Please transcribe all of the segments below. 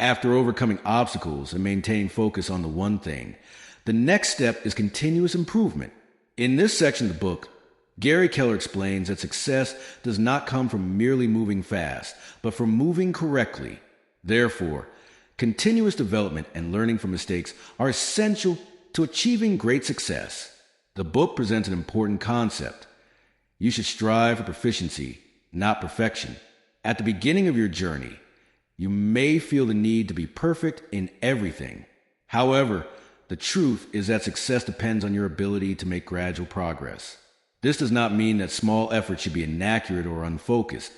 After overcoming obstacles and maintaining focus on the one thing, the next step is continuous improvement. In this section of the book, Gary Keller explains that success does not come from merely moving fast, but from moving correctly. Therefore, continuous development and learning from mistakes are essential to achieving great success. The book presents an important concept. You should strive for proficiency, not perfection. At the beginning of your journey, you may feel the need to be perfect in everything. However, the truth is that success depends on your ability to make gradual progress. This does not mean that small efforts should be inaccurate or unfocused,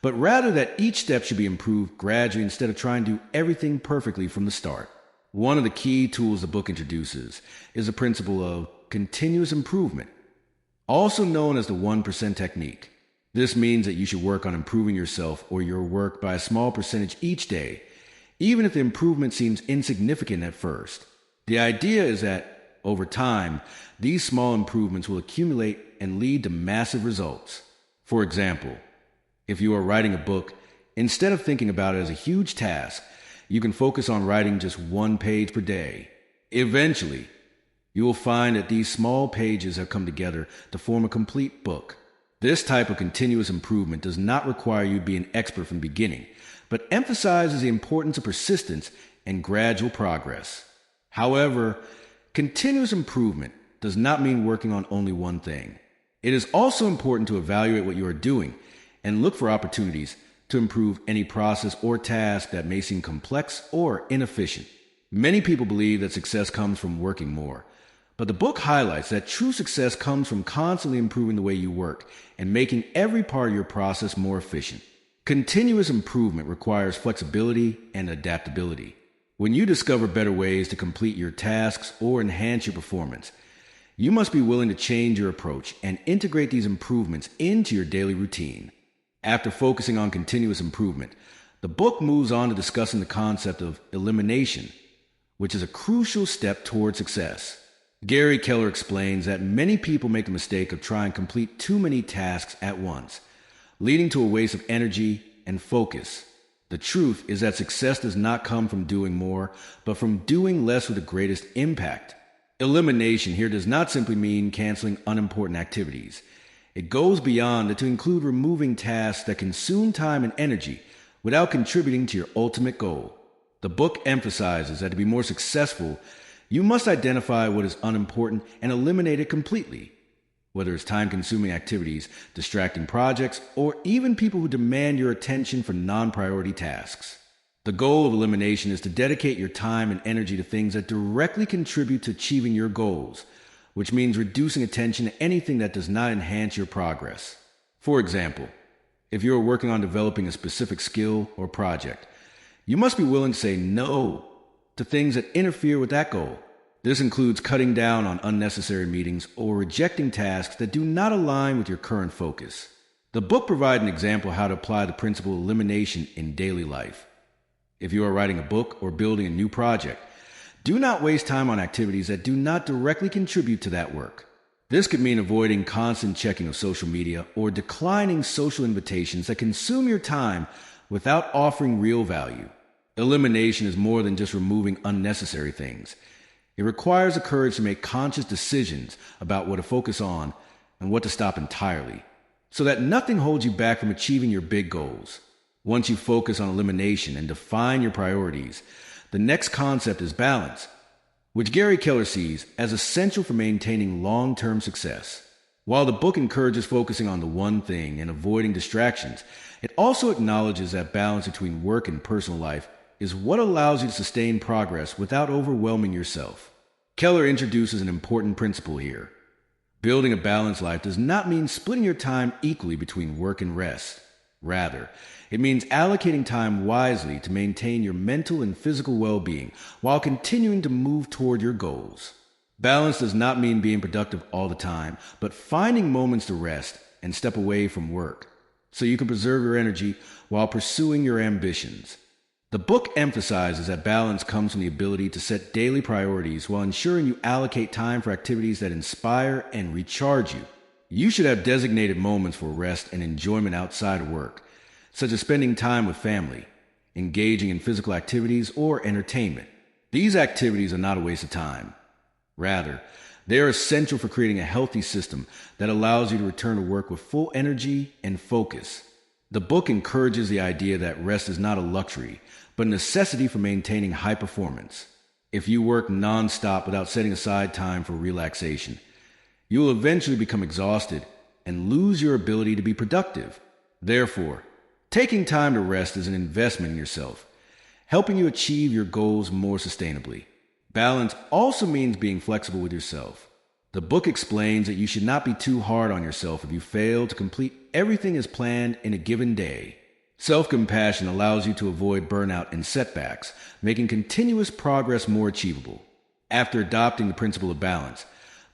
but rather that each step should be improved gradually instead of trying to do everything perfectly from the start. One of the key tools the book introduces is the principle of continuous improvement, also known as the 1% technique. This means that you should work on improving yourself or your work by a small percentage each day, even if the improvement seems insignificant at first. The idea is that, over time, these small improvements will accumulate and lead to massive results. For example, if you are writing a book, instead of thinking about it as a huge task, you can focus on writing just one page per day. Eventually, you will find that these small pages have come together to form a complete book. This type of continuous improvement does not require you to be an expert from the beginning, but emphasizes the importance of persistence and gradual progress. However, continuous improvement does not mean working on only one thing. It is also important to evaluate what you are doing and look for opportunities to improve any process or task that may seem complex or inefficient. Many people believe that success comes from working more, but the book highlights that true success comes from constantly improving the way you work and making every part of your process more efficient. Continuous improvement requires flexibility and adaptability. When you discover better ways to complete your tasks or enhance your performance, you must be willing to change your approach and integrate these improvements into your daily routine. After focusing on continuous improvement, the book moves on to discussing the concept of elimination, which is a crucial step toward success. Gary Keller explains that many people make the mistake of trying to complete too many tasks at once, leading to a waste of energy and focus. The truth is that success does not come from doing more, but from doing less with the greatest impact. Elimination here does not simply mean canceling unimportant activities. It goes beyond it to include removing tasks that consume time and energy without contributing to your ultimate goal. The book emphasizes that to be more successful, you must identify what is unimportant and eliminate it completely, whether it's time-consuming activities, distracting projects, or even people who demand your attention for non-priority tasks. The goal of elimination is to dedicate your time and energy to things that directly contribute to achieving your goals, which means reducing attention to anything that does not enhance your progress. For example, if you are working on developing a specific skill or project, you must be willing to say no to things that interfere with that goal. This includes cutting down on unnecessary meetings or rejecting tasks that do not align with your current focus. The book provides an example of how to apply the principle of elimination in daily life. If you are writing a book or building a new project, do not waste time on activities that do not directly contribute to that work. This could mean avoiding constant checking of social media or declining social invitations that consume your time without offering real value. Elimination is more than just removing unnecessary things. It requires the courage to make conscious decisions about what to focus on and what to stop entirely, so that nothing holds you back from achieving your big goals. Once you focus on elimination and define your priorities, the next concept is balance, which Gary Keller sees as essential for maintaining long-term success. While the book encourages focusing on the one thing and avoiding distractions, it also acknowledges that balance between work and personal life is what allows you to sustain progress without overwhelming yourself. Keller introduces an important principle here. Building a balanced life does not mean splitting your time equally between work and rest. Rather, it means allocating time wisely to maintain your mental and physical well-being while continuing to move toward your goals. Balance does not mean being productive all the time, but finding moments to rest and step away from work so you can preserve your energy while pursuing your ambitions. The book emphasizes that balance comes from the ability to set daily priorities while ensuring you allocate time for activities that inspire and recharge you. You should have designated moments for rest and enjoyment outside of work, such as spending time with family, engaging in physical activities, or entertainment. These activities are not a waste of time. Rather, they are essential for creating a healthy system that allows you to return to work with full energy and focus. The book encourages the idea that rest is not a luxury, but a necessity for maintaining high performance. If you work nonstop without setting aside time for relaxation, you will eventually become exhausted and lose your ability to be productive. Therefore, taking time to rest is an investment in yourself, helping you achieve your goals more sustainably. Balance also means being flexible with yourself. The book explains that you should not be too hard on yourself if you fail to complete everything as planned in a given day. Self-compassion allows you to avoid burnout and setbacks, making continuous progress more achievable. After adopting the principle of balance,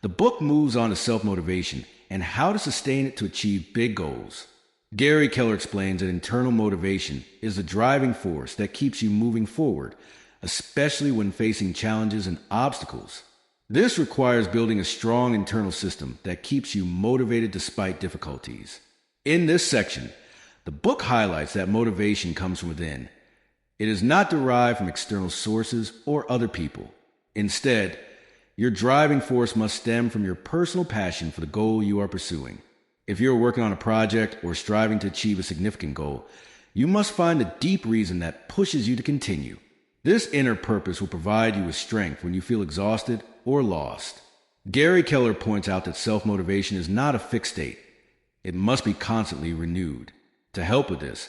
the book moves on to self-motivation and how to sustain it to achieve big goals. Gary Keller explains that internal motivation is the driving force that keeps you moving forward, especially when facing challenges and obstacles. This requires building a strong internal system that keeps you motivated despite difficulties. In this section, the book highlights that motivation comes from within. It is not derived from external sources or other people. Instead, your driving force must stem from your personal passion for the goal you are pursuing. If you're working on a project or striving to achieve a significant goal, you must find the deep reason that pushes you to continue. This inner purpose will provide you with strength when you feel exhausted or lost. Gary Keller points out that self-motivation is not a fixed state. It must be constantly renewed. To help with this,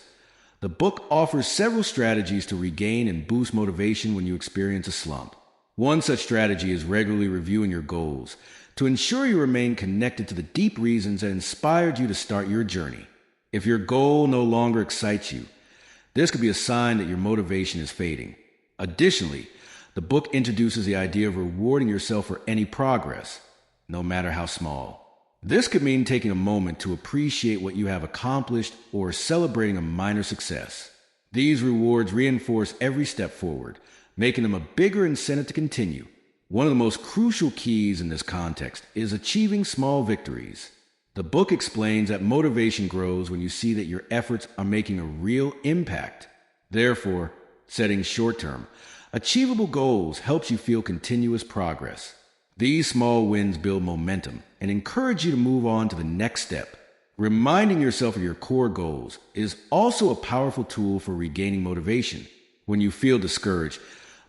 the book offers several strategies to regain and boost motivation when you experience a slump. One such strategy is regularly reviewing your goals to ensure you remain connected to the deep reasons that inspired you to start your journey. If your goal no longer excites you, this could be a sign that your motivation is fading. Additionally, the book introduces the idea of rewarding yourself for any progress, no matter how small. This could mean taking a moment to appreciate what you have accomplished or celebrating a minor success. These rewards reinforce every step forward, making them a bigger incentive to continue. One of the most crucial keys in this context is achieving small victories. The book explains that motivation grows when you see that your efforts are making a real impact. Therefore, setting short-term, achievable goals helps you feel continuous progress. These small wins build momentum and encourage you to move on to the next step. Reminding yourself of your core goals is also a powerful tool for regaining motivation. When you feel discouraged,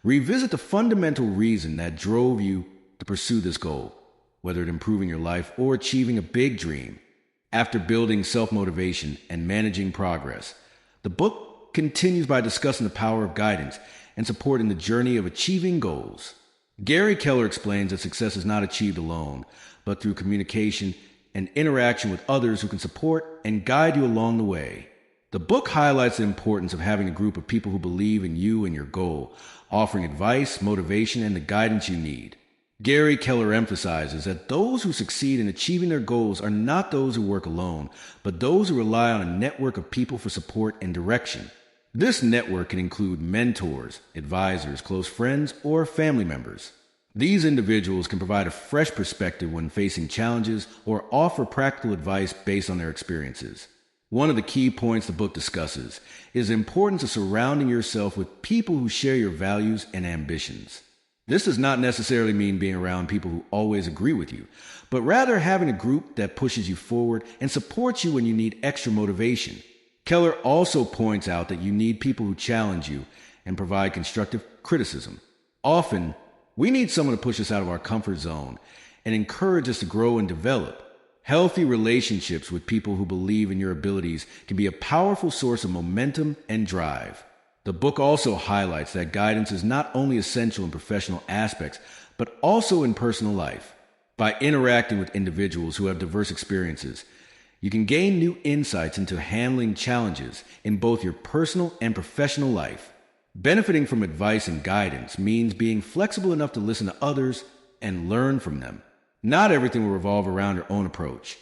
revisit the fundamental reason that drove you to pursue this goal, whether it's improving your life or achieving a big dream. After building self-motivation and managing progress, the book continues by discussing the power of guidance and support in the journey of achieving goals. Gary Keller explains that success is not achieved alone, but through communication and interaction with others who can support and guide you along the way. The book highlights the importance of having a group of people who believe in you and your goal, offering advice, motivation, and the guidance you need. Gary Keller emphasizes that those who succeed in achieving their goals are not those who work alone, but those who rely on a network of people for support and direction. This network can include mentors, advisors, close friends, or family members. These individuals can provide a fresh perspective when facing challenges or offer practical advice based on their experiences. One of the key points the book discusses is the importance of surrounding yourself with people who share your values and ambitions. This does not necessarily mean being around people who always agree with you, but rather having a group that pushes you forward and supports you when you need extra motivation. Keller also points out that you need people who challenge you and provide constructive criticism. Often, we need someone to push us out of our comfort zone and encourage us to grow and develop. Healthy relationships with people who believe in your abilities can be a powerful source of momentum and drive. The book also highlights that guidance is not only essential in professional aspects, but also in personal life. By interacting with individuals who have diverse experiences, you can gain new insights into handling challenges in both your personal and professional life. Benefiting from advice and guidance means being flexible enough to listen to others and learn from them. Not everything will revolve around your own approach,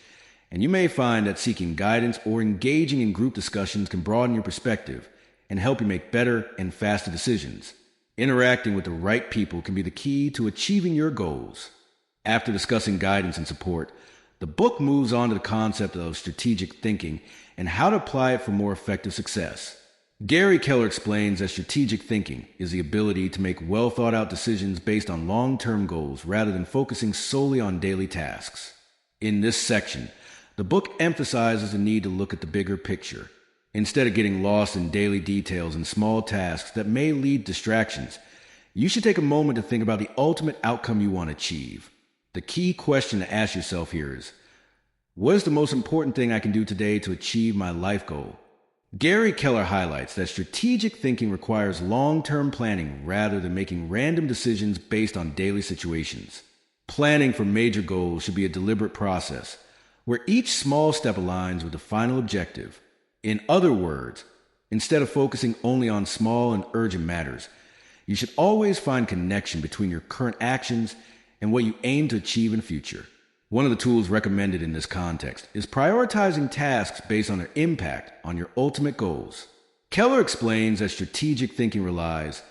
and you may find that seeking guidance or engaging in group discussions can broaden your perspective and help you make better and faster decisions. Interacting with the right people can be the key to achieving your goals. After discussing guidance and support, the book moves on to the concept of strategic thinking and how to apply it for more effective success. Gary Keller explains that strategic thinking is the ability to make well thought out decisions based on long term goals rather than focusing solely on daily tasks. In this section, the book emphasizes the need to look at the bigger picture. Instead of getting lost in daily details and small tasks that may lead to distractions, you should take a moment to think about the ultimate outcome you want to achieve. The key question to ask yourself here is, what is the most important thing I can do today to achieve my life goal? Gary Keller highlights that strategic thinking requires long-term planning rather than making random decisions based on daily situations. Planning for major goals should be a deliberate process, where each small step aligns with the final objective. In other words, instead of focusing only on small and urgent matters, you should always find connection between your current actions and what you aim to achieve in the future. One of the tools recommended in this context is prioritizing tasks based on their impact on your ultimate goals. Keller explains that strategic thinking relies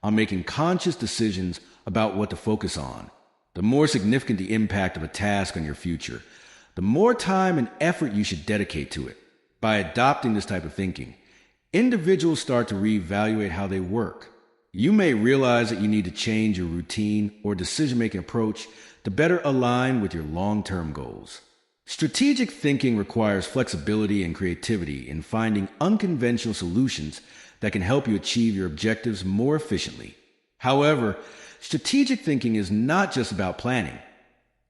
on making conscious decisions about what to focus on. The more significant the impact of a task on your future, the more time and effort you should dedicate to it. By adopting this type of thinking, individuals start to reevaluate how they work. You may realize that you need to change your routine or decision-making approach to better align with your long-term goals. Strategic thinking requires flexibility and creativity in finding unconventional solutions that can help you achieve your objectives more efficiently. However, strategic thinking is not just about planning.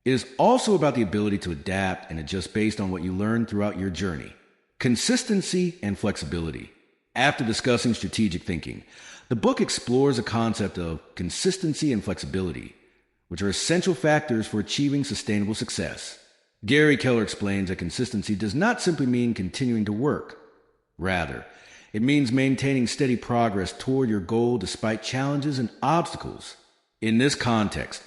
It is also about the ability to adapt and adjust based on what you learn throughout your journey. Consistency and flexibility. After discussing strategic thinking, the book explores the concept of consistency and flexibility, which are essential factors for achieving sustainable success. Gary Keller explains that consistency does not simply mean continuing to work. Rather, it means maintaining steady progress toward your goal despite challenges and obstacles. In this context,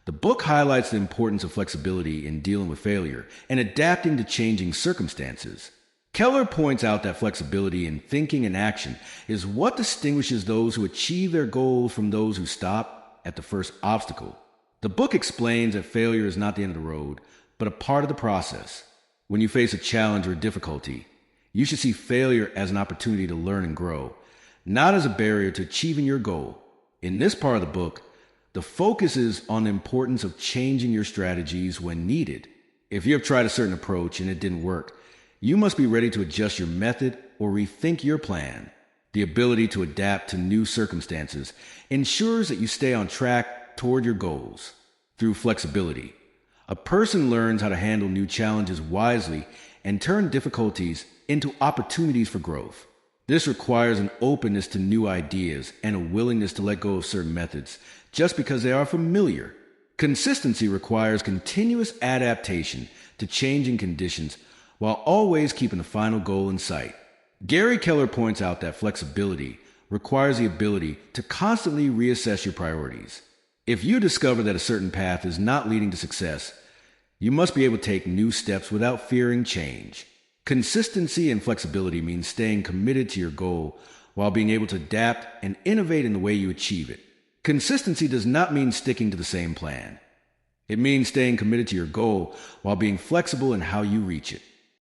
the book highlights the importance of flexibility in dealing with failure and adapting to changing circumstances. Keller points out that flexibility in thinking and action is what distinguishes those who achieve their goals from those who stop at the first obstacle. The book explains that failure is not the end of the road, but a part of the process. When you face a challenge or difficulty, you should see failure as an opportunity to learn and grow, not as a barrier to achieving your goal. In this part of the book, the focus is on the importance of changing your strategies when needed. If you have tried a certain approach and it didn't work, you must be ready to adjust your method or rethink your plan. The ability to adapt to new circumstances ensures that you stay on track toward your goals. Through flexibility, a person learns how to handle new challenges wisely and turn difficulties into opportunities for growth. This requires an openness to new ideas and a willingness to let go of certain methods just because they are familiar. Consistency requires continuous adaptation to changing conditions while always keeping the final goal in sight. Gary Keller points out that flexibility requires the ability to constantly reassess your priorities. If you discover that a certain path is not leading to success, you must be able to take new steps without fearing change. Consistency and flexibility means staying committed to your goal while being able to adapt and innovate in the way you achieve it. Consistency does not mean sticking to the same plan. It means staying committed to your goal while being flexible in how you reach it.